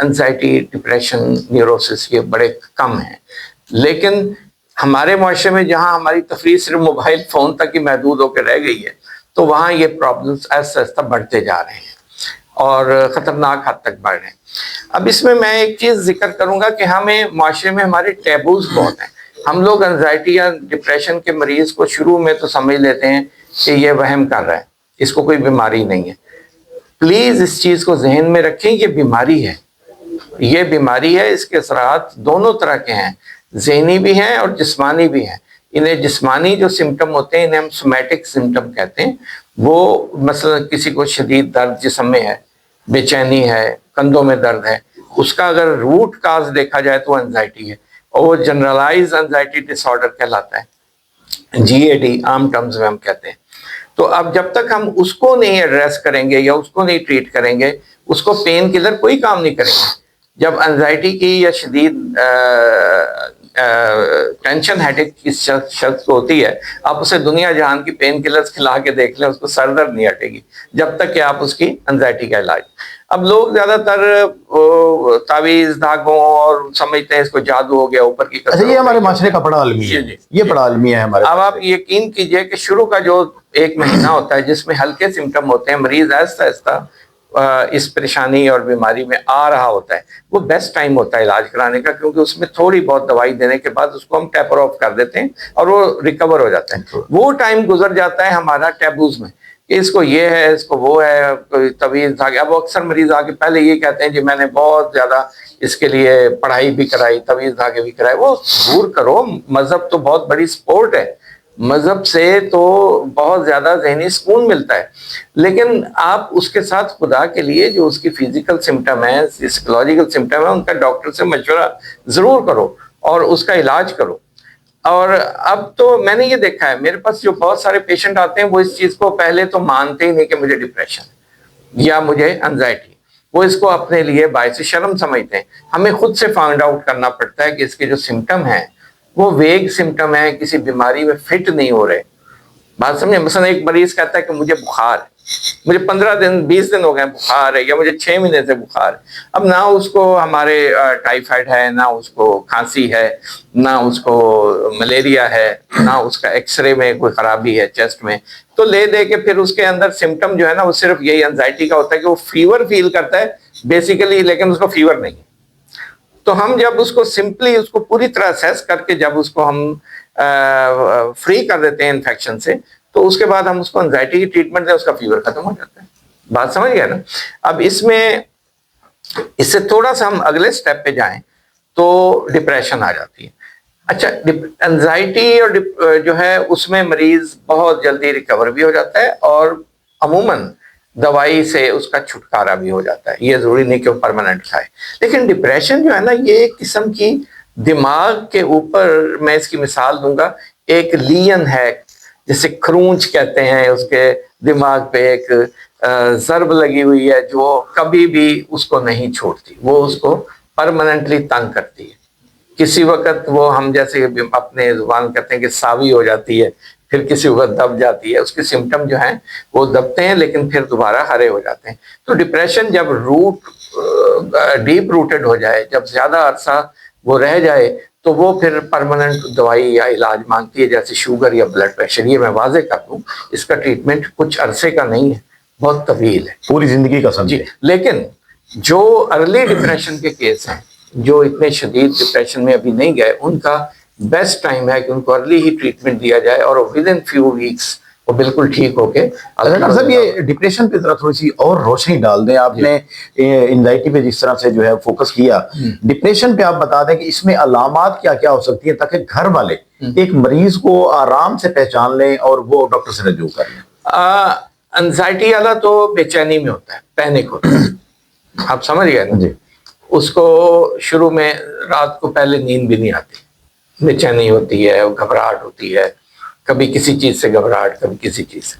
Anxiety, depression, neurosis یہ بڑے کم ہیں. لیکن ہمارے معاشرے میں جہاں ہماری تفریح صرف موبائل فون تک ہی محدود ہو کے رہ گئی ہے، تو وہاں یہ پرابلمس ایسا ایسا بڑھتے جا رہے ہیں اور خطرناک حد تک بڑھ رہے ہیں. اب اس میں ایک چیز ذکر کروں گا کہ ہمیں معاشرے میں ہمارے ٹیبوز بہت ہیں. ہم لوگ انزائٹی یا ڈپریشن کے مریض کو شروع میں تو سمجھ لیتے ہیں کہ یہ وہم کر رہا ہے، اس کو کوئی بیماری نہیں ہے. پلیز اس چیز کو ذہن میں رکھیں، یہ بیماری ہے، یہ بیماری ہے. اس کے اثرات دونوں طرح کے ہیں، ذہنی بھی ہیں اور جسمانی بھی ہیں. انہیں جسمانی جو سمٹم ہوتے ہیں انہیں ہم سومیٹک سمٹم کہتے ہیں. وہ مثلا کسی کو شدید درد جسم میں ہے، بے چینی ہے، کندھوں میں درد ہے، اس کا اگر روٹ کاز دیکھا جائے تو انزائٹی ہے، اور وہ جنرلائز انزائٹی ڈس آرڈر کہلاتا ہے، GAD عام ٹرمز میں ہم کہتے ہیں. تو اب جب تک ہم اس کو نہیں ایڈریس کریں گے یا اس کو نہیں ٹریٹ کریں گے، اس کو پین کلر کوئی کام نہیں کریں گے. جب انزائٹی کی یا شدید ٹینشن ہیڈیک کی شخص کو ہوتی ہے، آپ اسے دنیا جہان کی پین کلرز کھلا کے دیکھ لیں، اس کو سر درد نہیں ہٹے گی جب تک کہ آپ اس کی انزائٹی کا علاج. اب لوگ زیادہ تر تعویذ دھاگوں اور سمجھتے ہیں اس کو جادو ہو گیا، اوپر کی اچھا یہ ہمارے معاشرے کا بڑا عالمی ہے، یہ بڑا عالمی ہے ہمارے. اب آپ یقین کیجئے کہ شروع کا جو 1 مہینہ ہوتا ہے جس میں ہلکے سمٹم ہوتے ہیں، مریض آہستہ آہستہ اس پریشانی اور بیماری میں آ رہا ہوتا ہے، وہ بیسٹ ٹائم ہوتا ہے علاج کرانے کا، کیونکہ اس میں تھوڑی بہت دوائی دینے کے بعد اس کو ہم ٹیپر آف کر دیتے ہیں اور وہ ریکور ہو جاتا ہے. وہ ٹائم گزر جاتا ہے ہمارا ٹیبوز میں کہ اس کو یہ ہے، اس کو وہ ہے، کوئی طویل دھاگے. اب اکثر مریض آ کے پہلے یہ کہتے ہیں جی میں نے بہت زیادہ اس کے لیے پڑھائی بھی کرائی، طویل دھاگے بھی کرائے. وہ دور کرو، مذہب تو بہت بڑی سپورٹ ہے، مذہب سے تو بہت زیادہ ذہنی سکون ملتا ہے. لیکن آپ اس کے ساتھ خدا کے لیے جو اس کی فزیکل سمٹم ہے، سائیکولوجیکل سمٹم ہے، ان کا ڈاکٹر سے مشورہ ضرور کرو اور اس کا علاج کرو. اور اب تو میں نے یہ دیکھا ہے، میرے پاس جو بہت سارے پیشنٹ آتے ہیں وہ اس چیز کو پہلے تو مانتے ہی نہیں کہ مجھے ڈپریشن یا مجھے انزائٹی، وہ اس کو اپنے لیے باعث شرم سمجھتے ہیں. ہمیں خود سے فائنڈ آؤٹ کرنا پڑتا ہے کہ اس کے جو سمٹم ہیں وہ ویگ سمٹم ہیں، کسی بیماری میں فٹ نہیں ہو رہے. بات سمجھے؟ مثلا ایک مریض کہتا ہے کہ مجھے بخار ہے، مجھے 15 دن 20 دن ہو گئے بخار ہے، یا مجھے 6 مہینے سے بخار ہے. اب نہ اس کو ہمارے ٹائیفائڈ ہے، نہ اس کو کھانسی ہے، نہ اس کو ملیریا ہے، نہ اس کا ایکس رے میں کوئی خرابی ہے چیسٹ میں. تو لے دے کے پھر اس کے اندر سمٹم جو ہے نا وہ صرف یہی انزائٹی کا ہوتا ہے کہ وہ فیور فیل کرتا ہے بیسیکلی، لیکن اس کو فیور نہیں ہے. تو ہم جب اس کو سمپلی اس کو پوری طرح اسیس کر کے جب اس کو ہم فری کر دیتے ہیں انفیکشن سے، تو اس کے بعد ہم اس کو انزائٹی کی ٹریٹمنٹ دیں، اس کا فیور ختم ہو جاتا ہے. بات سمجھ گیا نا؟ اب اس میں اس سے تھوڑا سا ہم اگلے سٹیپ پہ جائیں تو ڈپریشن آ جاتی ہے. اچھا، انزائٹی اور جو ہے اس میں مریض بہت جلدی ریکور بھی ہو جاتا ہے اور عموماً دوائی سے اس کا چھٹکارا بھی ہو جاتا ہے. یہ ضروری نہیں کہ وہ پرماننٹ کھائے. لیکن ڈپریشن جو ہے نا یہ ایک قسم کی دماغ کے اوپر، میں اس کی مثال دوں گا، ایک لین ہے جسے کھرونچ کہتے ہیں، اس کے دماغ پہ ایک ضرب لگی ہوئی ہے جو کبھی بھی اس کو نہیں چھوڑتی، وہ اس کو پرماننٹلی تنگ کرتی ہے. کسی وقت وہ ہم جیسے اپنے زبان کہتے ہیں کہ ساوی ہو جاتی ہے، پھر کسی وقت دب جاتی ہے. اس کے سمٹم جو ہیں وہ دبتے ہیں لیکن پھر دوبارہ ہرے ہو جاتے ہیں. تو ڈپریشن جب ڈیپ روٹڈ ہو جائے، جب زیادہ عرصہ وہ رہ جائے، تو وہ پھر پرماننٹ دوائی یا علاج مانگتی ہے، جیسے شوگر یا بلڈ پریشر. یہ میں واضح کر دوں، اس کا ٹریٹمنٹ کچھ عرصے کا نہیں ہے، بہت طویل ہے، پوری زندگی کا سمجھے. لیکن جو ارلی ڈپریشن کے کیس ہیں، جو اتنے شدید ڈپریشن میں ابھی نہیں گئے، ان کا بیسٹ ٹائم ہے کہ ان کو ارلی ہی ٹریٹمنٹ دیا جائے اور ود ان فیو ویکس وہ بالکل ٹھیک ہو کے. ڈاکٹر صاحب یہ ڈپریشن پہ ذرا تھوڑی سی اور روشنی ڈال دیں. آپ نے انزائٹی پہ جس طرح سے جو ہے فوکس کیا، ڈپریشن پہ آپ بتا دیں کہ اس میں علامات کیا کیا ہو سکتی ہیں تاکہ گھر والے ایک مریض کو آرام سے پہچان لیں اور وہ ڈاکٹر سے رجوع کر لیں. انزائٹی والا تو بے چینی میں ہوتا ہے، پینک ہوتا ہے. آپ سمجھ گئے نا؟ جی. اس کو شروع میں رات کو پہلے نیند بھی نہیں آتی، بے چینی ہوتی ہے، گھبراہٹ ہوتی ہے، کبھی کسی چیز سے گھبراہٹ، کبھی کسی چیز سے.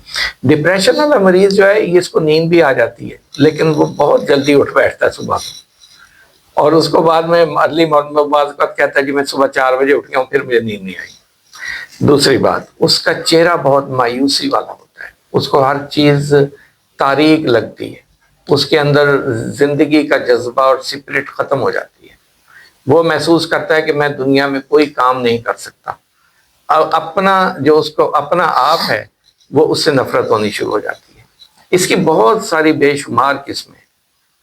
ڈپریشن والا مریض جو ہے یہ اس کو نیند بھی آ جاتی ہے لیکن وہ بہت جلدی اٹھ بیٹھتا ہے صبح کو، اور اس کو بعد میں ارلی مارننگ میں بعض وقت کہتا ہے کہ میں صبح 4 بجے اٹھ گیا ہوں، پھر مجھے نیند نہیں آئی. دوسری بات، اس کا چہرہ بہت مایوسی والا ہوتا ہے، اس کو ہر چیز تاریک لگتی ہے، اس کے اندر زندگی کا جذبہ اور سپرٹ ختم ہو جاتی ہے. وہ محسوس کرتا ہے کہ میں دنیا میں کوئی کام نہیں کر سکتا. اپنا جو اس کو اپنا آپ ہے وہ اس سے نفرت ہونی شروع ہو جاتی ہے. اس کی بہت ساری بے شمار قسمیں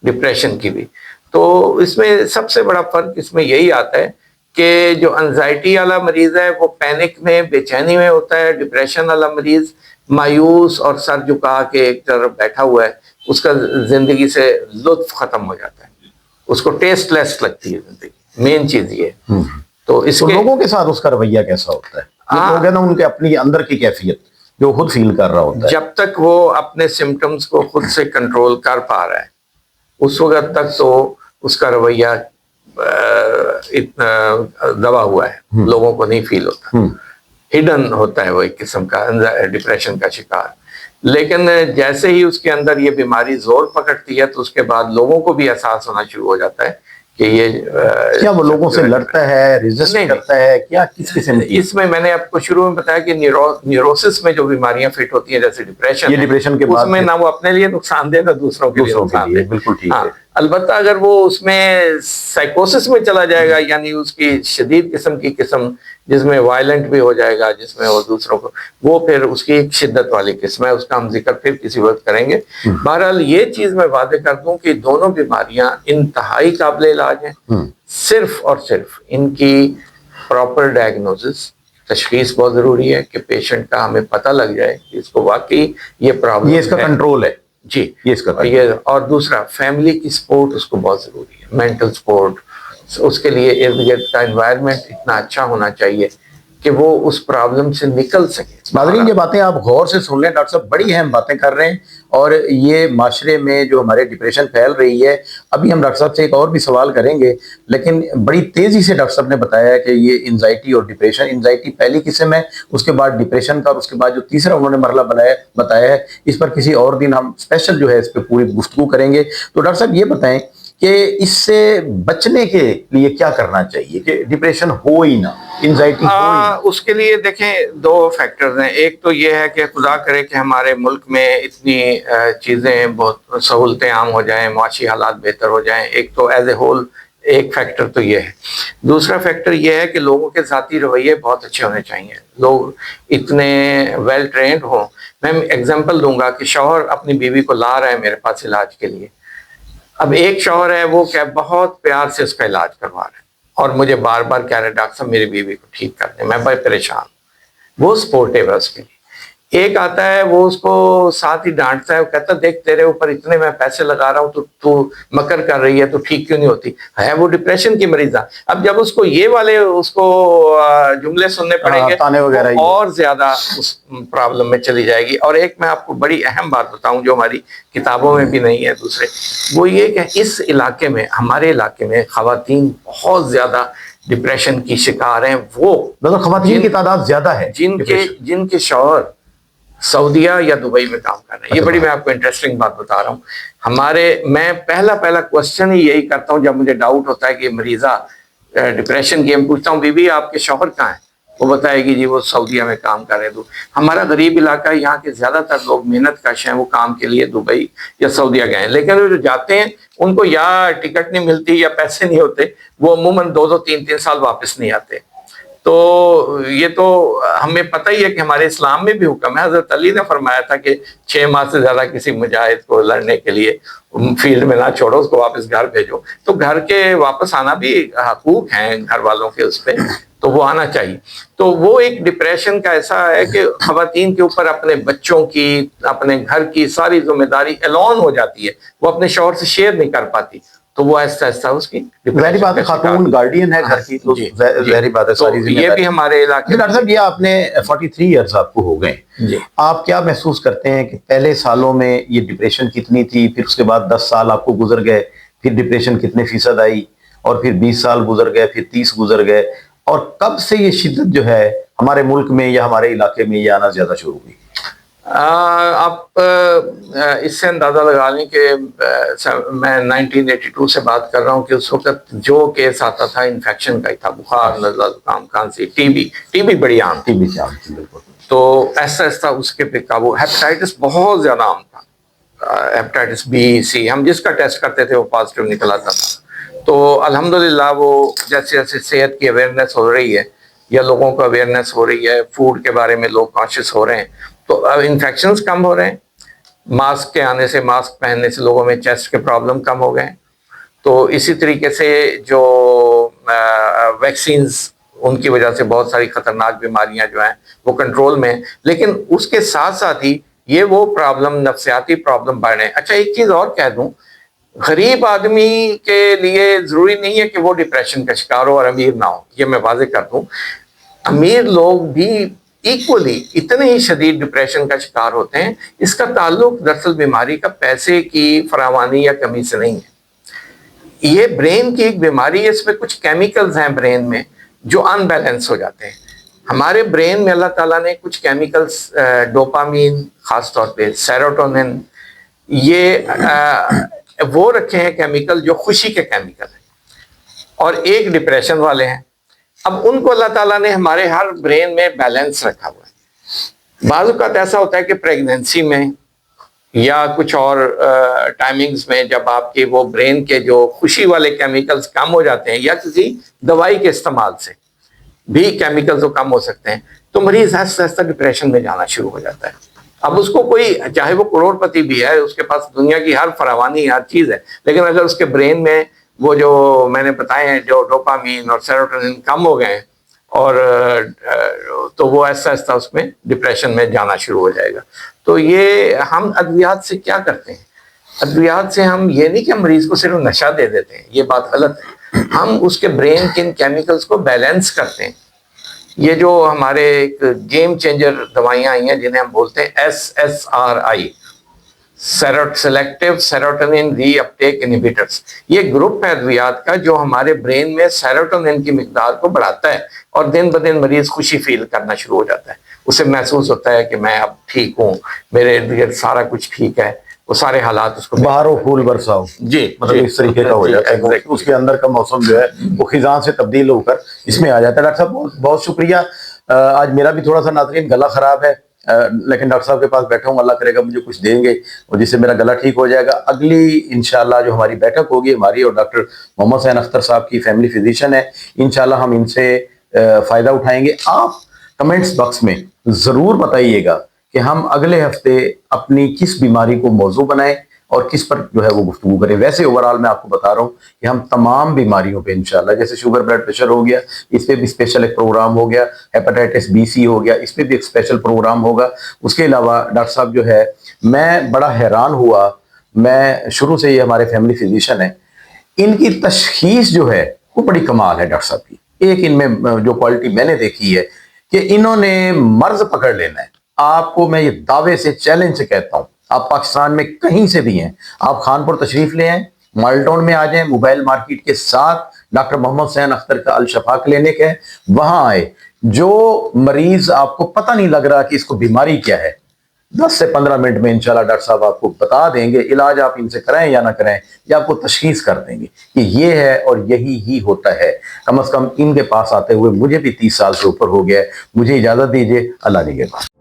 ڈپریشن کی بھی. تو اس میں سب سے بڑا فرق اس میں یہی آتا ہے کہ جو انزائٹی والا مریض ہے وہ پینک میں بے چینی میں ہوتا ہے. ڈپریشن والا مریض مایوس اور سر جھکا کے ایک طرف بیٹھا ہوا ہے. اس کا زندگی سے لطف ختم ہو جاتا ہے, اس کو ٹیسٹ لیس لگتی ہے زندگی. مین چیز یہ ہے. تو اس کے لوگوں کے ساتھ اس کا رویہ کیسا ہوتا ہے؟ لوگ ہیں نا, ان کے اپنی اندر کی کیفیت جو خود فیل کر رہا ہوتا ہے, جب تک وہ اپنے سمٹمز کو خود سے کنٹرول کر پا رہا ہے اس وقت تک تو اس کا رویہ اتنا دبا ہوا ہے, لوگوں کو نہیں فیل ہوتا. ہڈن ہوتا ہے وہ ایک قسم کا ڈپریشن کا شکار. لیکن جیسے ہی اس کے اندر یہ بیماری زور پکڑتی ہے تو اس کے بعد لوگوں کو بھی احساس ہونا شروع ہو جاتا ہے کہ یہ کیا وہ لوگوں سے لڑتا ہے, ریزسٹ کرتا ہے, کیا کس قسم کی؟ اس میں نے آپ کو شروع میں بتایا کہ نیوروسس میں جو بیماریاں فٹ ہوتی ہیں جیسے ڈپریشن, یہ ڈپریشن کے بعد اس میں نہ وہ اپنے لیے نقصان دے نہ دوسروں کے لیے نقصان دے. بالکل ٹھیک ہے. البتہ اگر وہ اس میں سائیکوسس میں چلا جائے گا, یعنی اس کی شدید قسم کی قسم جس میں وائلنٹ بھی ہو جائے گا, جس میں وہ دوسروں کو, وہ پھر اس کی ایک شدت والی قسم ہے, اس کا ہم ذکر پھر کسی وقت کریں گے. بہرحال یہ چیز میں واضح کر دوں کہ دونوں بیماریاں انتہائی قابل علاج ہیں. صرف اور صرف ان کی پراپر ڈائگنوسس, تشخیص بہت ضروری ہے کہ پیشنٹ کا ہمیں پتہ لگ جائے کہ اس کو واقعی یہ پرابلم, یہ اس کا کنٹرول ہے. جی یہ اس کا یہ. اور دوسرا فیملی کی سپورٹ اس کو بہت ضروری ہے, مینٹل سپورٹ. اس کے لیے ارد گرد کا انوائرمنٹ اتنا اچھا ہونا چاہیے کہ وہ اس پرابلم سے نکل سکے. ناظرین, یہ باتیں آپ غور سے سن لیں, ڈاکٹر صاحب بڑی اہم باتیں کر رہے ہیں. اور یہ معاشرے میں جو ہمارے ڈپریشن پھیل رہی ہے, ابھی ہم ڈاکٹر صاحب سے ایک اور بھی سوال کریں گے, لیکن بڑی تیزی سے ڈاکٹر صاحب نے بتایا ہے کہ یہ انزائٹی اور ڈپریشن, انزائٹی پہلی قسم ہے, اس کے بعد ڈپریشن کا, اور اس کے بعد جو تیسرا انہوں نے مرحلہ بتایا ہے, اس پر کسی اور دن ہم اسپیشل جو ہے اس پہ پوری گفتگو کریں گے. تو ڈاکٹر صاحب یہ بتائیں کہ اس سے بچنے کے لیے کیا کرنا چاہیے کہ ڈپریشن ہو ہی نہ, انزائٹی ہو ہی نہ؟ اس کے لیے دیکھیں دو فیکٹرز ہیں. ایک تو یہ ہے کہ خدا کرے کہ ہمارے ملک میں اتنی چیزیں, بہت سہولتیں عام ہو جائیں, معاشی حالات بہتر ہو جائیں. ایک تو ایز اے ہول ایک فیکٹر تو یہ ہے. دوسرا فیکٹر یہ ہے کہ لوگوں کے ذاتی رویے بہت اچھے ہونے چاہیے, لوگ اتنے ویل ٹرینڈ ہوں. میں ایگزامپل دوں گا کہ شوہر اپنی بیوی کو لا رہا ہے میرے پاس علاج کے لیے. اب ایک شوہر ہے وہ کیا بہت پیار سے اس کا علاج کروا رہے ہیں اور مجھے بار بار کہہ رہے ڈاکٹر صاحب میری بیوی کو ٹھیک کر دیں, میں بڑا پریشان. وہ سپورٹیو ہے اس کے لیے. ایک آتا ہے وہ اس کو ساتھ ہی ڈانٹتا ہے, وہ کہتا ہے دیکھ تیرے اوپر اتنے میں پیسے لگا رہا ہوں تو مکر کر رہی ہے, تو ٹھیک کیوں نہیں ہوتی ہے. وہ ڈپریشن کی مریضہ. اب جب اس کو یہ والے اس کو جملے سننے پڑیں گے اور زیادہ اس پرابلم میں چلی جائے گی. اور ایک میں آپ کو بڑی اہم بات بتاؤں جو ہماری کتابوں میں بھی نہیں ہے, دوسرے وہ یہ کہ اس علاقے میں, ہمارے علاقے میں خواتین بہت زیادہ ڈپریشن کی شکار ہیں. وہ خواتین کی تعداد زیادہ ہے جن کے شوہر سعودیہ یا دبئی میں کام کر رہے ہیں. یہ بڑی میں آپ کو انٹرسٹنگ بات بتا رہا ہوں. میں پہلا کوسچن ہی یہی کرتا ہوں جب مجھے ڈاؤٹ ہوتا ہے کہ یہ مریضہ ڈپریشن کی. میں پوچھتا ہوں بی بی آپ کے شوہر کہاں ہیں؟ وہ بتائے گی جی وہ سعودیہ میں کام کر رہے ہیں. ہمارا غریب علاقہ, یہاں کے زیادہ تر لوگ محنت کش ہیں, وہ کام کے لیے دبئی یا سعودیہ گئے ہیں. لیکن وہ جو جاتے ہیں ان کو یا ٹکٹ نہیں ملتی یا پیسے نہیں ہوتے, وہ عموماً 2-3 سال واپس نہیں آتے. تو یہ تو ہمیں پتہ ہی ہے کہ ہمارے اسلام میں بھی حکم ہے. حضرت علی نے فرمایا تھا کہ 6 ماہ سے زیادہ کسی مجاہد کو لڑنے کے لیے فیلڈ میں نہ چھوڑو, اس کو واپس گھر بھیجو. تو گھر کے واپس آنا بھی حقوق ہیں گھر والوں کے اس پہ, تو وہ آنا چاہیے. تو وہ ایک ڈپریشن کا ایسا ہے کہ خواتین کے اوپر اپنے بچوں کی, اپنے گھر کی ساری ذمہ داری الون ہو جاتی ہے, وہ اپنے شوہر سے شیئر نہیں کر پاتی. تو وہ ایسا اس کی ظاہری بات ہے, خاتون گارڈین ہے گھر کی, تو ظاہری بات ہے ساری ذمہ داری. یہ بھی ہمارے علاقے. ڈاکٹر صاحب یہ آپ نے 43 ایئرز آپ کو ہو گئے, آپ کیا محسوس کرتے ہیں کہ پہلے سالوں میں یہ ڈپریشن کتنی تھی, پھر اس کے بعد 10 سال آپ کو گزر گئے, پھر ڈپریشن کتنے فیصد آئی, اور پھر 20 سال گزر گئے, پھر 30 گزر گئے, اور کب سے یہ شدت جو ہے ہمارے ملک میں یا ہمارے علاقے میں یہ آنا زیادہ شروع ہوئی؟ آپ اس سے اندازہ لگا لیں کہ میں 1982 سے بات کر رہا ہوں کہ اس وقت جو کیس آتا تھا انفیکشن کا ہی تھا, بخار, نزلہ, زکام, کھانسی, ٹی بی بڑی عام تھی. بالکل. تو ایسا اس کے پہ قابو. ہیپیٹائٹس بہت زیادہ عام تھا. ہیپاٹائٹس بی سی، ہم جس کا ٹیسٹ کرتے تھے وہ پازیٹیو نکل آتا تھا. تو الحمدللہ وہ جیسے جیسے صحت کی اویئرنیس ہو رہی ہے یا لوگوں کو اویئرنیس ہو رہی ہے، فوڈ کے بارے میں لوگ کانشیس ہو رہے ہیں، تو اب انفیکشنز کم ہو رہے ہیں. ماسک کے آنے سے، ماسک پہننے سے لوگوں میں چیسٹ کے پرابلم کم ہو گئے ہیں. تو اسی طریقے سے جو ویکسینز، ان کی وجہ سے بہت ساری خطرناک بیماریاں جو ہیں وہ کنٹرول میں ہیں. لیکن اس کے ساتھ ساتھ ہی یہ وہ پرابلم، نفسیاتی پرابلم بڑھ رہے ہیں. اچھا ایک چیز اور کہہ دوں، غریب آدمی کے لیے ضروری نہیں ہے کہ وہ ڈپریشن کا شکار ہو اور امیر نہ ہو، یہ میں واضح کر دوں. امیر لوگ بھی ایکولی اتنے ہی شدید ڈپریشن کا شکار ہوتے ہیں. اس کا تعلق دراصل بیماری کا پیسے کی فراوانی یا کمی سے نہیں ہے. یہ برین کی ایک بیماری ہے، اس میں کچھ کیمیکلز ہیں برین میں جو ان بیلنس ہو جاتے ہیں. ہمارے برین میں اللہ تعالیٰ نے کچھ کیمیکلز، ڈوپامین خاص طور پہ، سیروٹونن، یہ وہ رکھے ہیں کیمیکل جو خوشی کے کیمیکل ہیں، اور ایک ڈپریشن والے ہیں. اب ان کو اللہ تعالیٰ نے ہمارے ہر برین میں بیلنس رکھا ہوا ہے. بعض اوقات ایسا ہوتا ہے کہ پریگننسی میں یا کچھ اور ٹائمنگز میں جب آپ کے وہ برین کے جو خوشی والے کیمیکلز کم ہو جاتے ہیں، یا کسی دوائی کے استعمال سے بھی کیمیکلز وہ کم ہو سکتے ہیں، تو مریض آہستہ آہستہ ڈپریشن میں جانا شروع ہو جاتا ہے. اب اس کو کوئی، چاہے وہ کروڑ پتی بھی ہے، اس کے پاس دنیا کی ہر فراوانی، ہر چیز ہے، لیکن اگر اس کے برین میں وہ جو میں نے بتائے ہیں، جو ڈوپامین اور سیروٹونن کم ہو گئے ہیں، اور تو وہ ایسا ایسا اس میں ڈپریشن میں جانا شروع ہو جائے گا. تو یہ ہم ادویات سے کیا کرتے ہیں؟ ادویات سے ہم یہ نہیں کہ ہم مریض کو صرف نشہ دے دیتے ہیں، یہ بات غلط ہے. ہم اس کے برین کے ان کیمیکلز کو بیلنس کرتے ہیں. یہ جو ہمارے ایک گیم چینجر دوائیاں آئی ہیں جنہیں ہم بولتے ہیں SSRI، سیلیکٹیو سیروٹونن ری اپٹیک انہیبیٹرز، یہ گروپ ہے ادویات کا جو ہمارے برین میں سیروٹونن کی مقدار کو بڑھاتا ہے، اور دن بدن مریض خوشی فیل کرنا شروع ہو جاتا ہے. اسے محسوس ہوتا ہے کہ میں اب ٹھیک ہوں، میرے ارد گرد سارا کچھ ٹھیک ہے، وہ سارے حالات اس کو بہارو پھول برساؤ، جی مطلب اس طریقے کا ہو جاتا ہے. اس کے اندر کا موسم جو ہے وہ خزاں سے تبدیل ہو کر اس میں آ جاتا ہے. ڈاکٹر صاحب بہت بہت شکریہ. آج میرا بھی تھوڑا سا ناظرین گلا خراب ہے، لیکن ڈاکٹر صاحب کے پاس بیٹھا ہوں، اللہ کرے گا مجھے کچھ دیں گے اور جس سے میرا گلا ٹھیک ہو جائے گا. اگلی انشاءاللہ جو ہماری بیٹھک ہوگی، ہماری اور ڈاکٹر محمد حسین اختر صاحب کی، فیملی فزیشین ہے، انشاءاللہ ہم ان سے فائدہ اٹھائیں گے. آپ کمنٹس باکس میں ضرور بتائیے گا کہ ہم اگلے ہفتے اپنی کس بیماری کو موضوع بنائیں اور کس پر جو ہے وہ گفتگو کریں. ویسے اوورال میں آپ کو بتا رہا ہوں کہ ہم تمام بیماریوں پہ انشاءاللہ، جیسے شوگر بلڈ پریشر ہو گیا، اس پہ بھی اسپیشل ایک پروگرام ہو گیا، ہیپاٹائٹس بی سی ہو گیا، اس پہ بھی ایک اسپیشل پروگرام ہوگا. اس کے علاوہ ڈاکٹر صاحب جو ہے، میں بڑا حیران ہوا، میں شروع سے یہ ہمارے فیملی فزیشین ہیں، ان کی تشخیص جو ہے وہ بڑی کمال ہے ڈاکٹر صاحب کی. ایک ان میں جو کوالٹی میں نے دیکھی ہے کہ انہوں نے مرض پکڑ لینا ہے. آپ کو میں یہ دعوے سے، چیلنج سے کہتا ہوں، آپ پاکستان میں کہیں سے بھی ہیں، آپ خانپور تشریف لے آئیں، مال ٹاؤن میں آ جائیں، موبائل مارکیٹ کے ساتھ ڈاکٹر محمد حسین اختر کا الشفا کلینک ہے، وہاں آئے. جو مریض آپ کو پتہ نہیں لگ رہا کہ اس کو بیماری کیا ہے، 10 سے 15 منٹ میں انشاءاللہ ڈاکٹر صاحب آپ کو بتا دیں گے. علاج آپ ان سے کرائیں یا نہ کرائیں، یا آپ کو تشخیص کر دیں گے کہ یہ ہے اور یہی ہی ہوتا ہے. کم از کم ان کے پاس آتے ہوئے مجھے بھی 30 سال سے اوپر ہو گیا ہے. مجھے اجازت دیجیے، اللہ نگہبان.